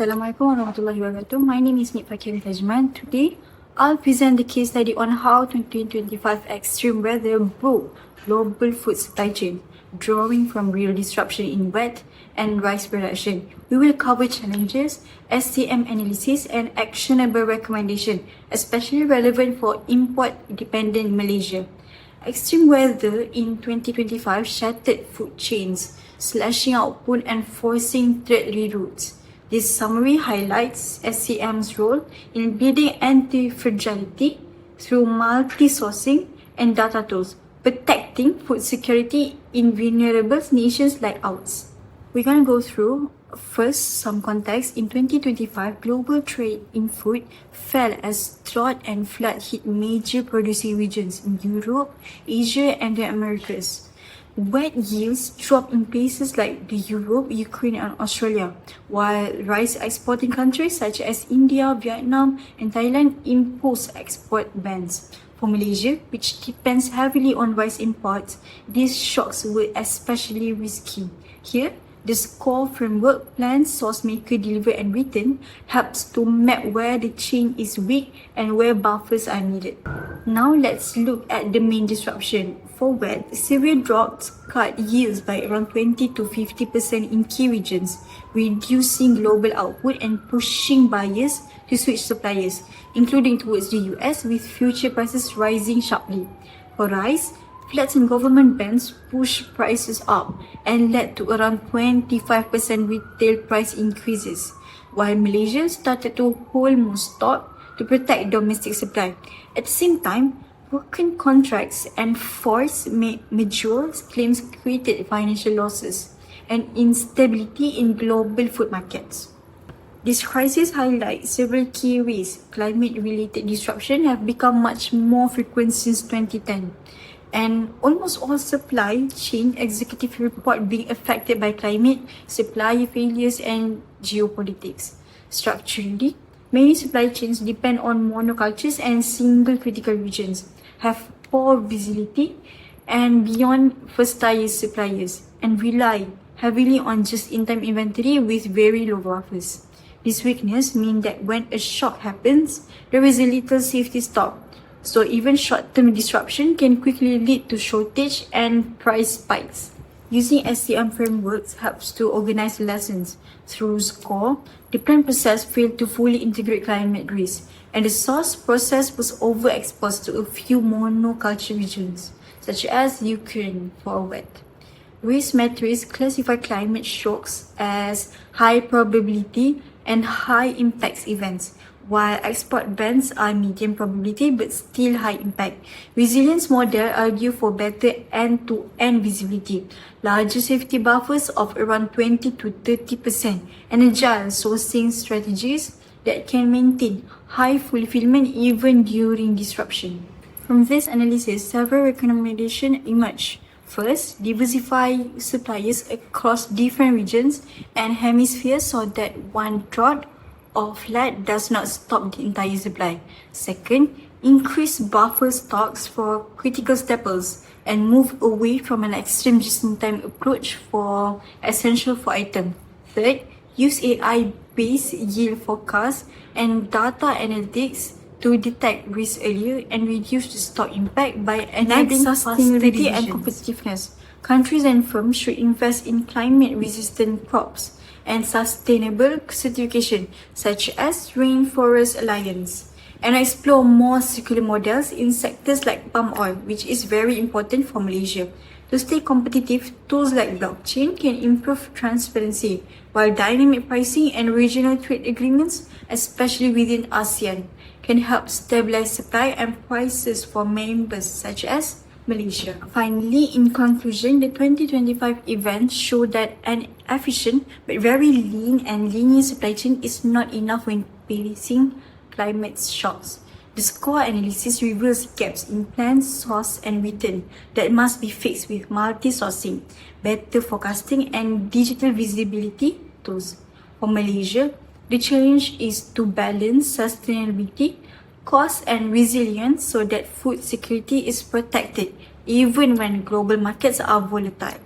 Assalamualaikum warahmatullahi wabarakatuh. My name is Nip Fakir Tajman. Today, I'll present the case study on how 2025 extreme weather broke global food supply chain, drawing from real disruption in wheat and rice production. We will cover challenges, SCM analysis, and actionable recommendation, especially relevant for import-dependent Malaysia. Extreme weather in 2025 shattered food chains, slashing output and forcing trade reroutes. This summary highlights SCM's role in building anti-fragility through multi-sourcing and data tools, protecting food security in vulnerable nations like ours. We're going to go through first some context. In 2025, global trade in food fell as drought and flood hit major producing regions in Europe, Asia, and the Americas. Wet yields dropped in places like the Europe, Ukraine, and Australia, while rice exporting countries such as India, Vietnam, and Thailand imposed export bans. For Malaysia, which depends heavily on rice imports, these shocks were especially risky. Here, the SCORE framework plan, source maker, deliver and return, helps to map where the chain is weak and where buffers are needed. Now let's look at the main disruption. For wheat, severe droughts cut yields by around 20 to 50% in key regions, reducing global output and pushing buyers to switch suppliers, including towards the US, with future prices rising sharply. For rice, floods and government bans pushed prices up and led to around 25% retail price increases, while Malaysia started to hold more stock to protect domestic supply. At the same time, broken contracts and force majeure claims created financial losses and instability in global food markets. This crisis highlights several key risks. Climate-related disruption have become much more frequent since 2010. And almost all supply chain executive report being affected by climate, supply failures, and geopolitics. Structurally, many supply chains depend on monocultures and single critical regions, have poor visibility and beyond first-tier suppliers, and rely heavily on just-in-time inventory with very low buffers. This weakness means that when a shock happens, there is a little safety stock. So even short-term disruption can quickly lead to shortage and price spikes. Using SCM frameworks helps to organize lessons. Through SCORE, the plan process failed to fully integrate climate risk, and the source process was overexposed to a few monoculture regions, such as Ukraine for wheat. Risk matrix classify climate shocks as high probability and high impact events, while export bans are medium probability but still high impact. Resilience model argue for better end-to-end visibility, larger safety buffers of around 20 to 30%, and agile sourcing strategies that can maintain high fulfillment even during disruption. From this analysis, several recommendations emerge. First, diversify suppliers across different regions and hemispheres so that one drought or flood does not stop the entire supply. Second, increase buffer stocks for critical staples and move away from an extreme just-in-time approach for essential food items. Third, use AI-based yield forecasts and data analytics to detect risk earlier and reduce the stock impact by enabling sustainability and competitiveness. Countries and firms should invest in climate-resistant crops and sustainable certification such as Rainforest Alliance, and explore more circular models in sectors like palm oil, which is very important for Malaysia. To stay competitive, tools like blockchain can improve transparency, while dynamic pricing and regional trade agreements, especially within ASEAN, can help stabilize supply and prices for members such as Malaysia. Finally, in conclusion, the 2025 events show that an efficient but very lean and linear supply chain is not enough when facing climate shocks. The SCORE analysis reveals gaps in plan, source, and return that must be fixed with multi-sourcing, better forecasting, and digital visibility tools. For Malaysia, the challenge is to balance sustainability, cost, and resilience so that food security is protected even when global markets are volatile.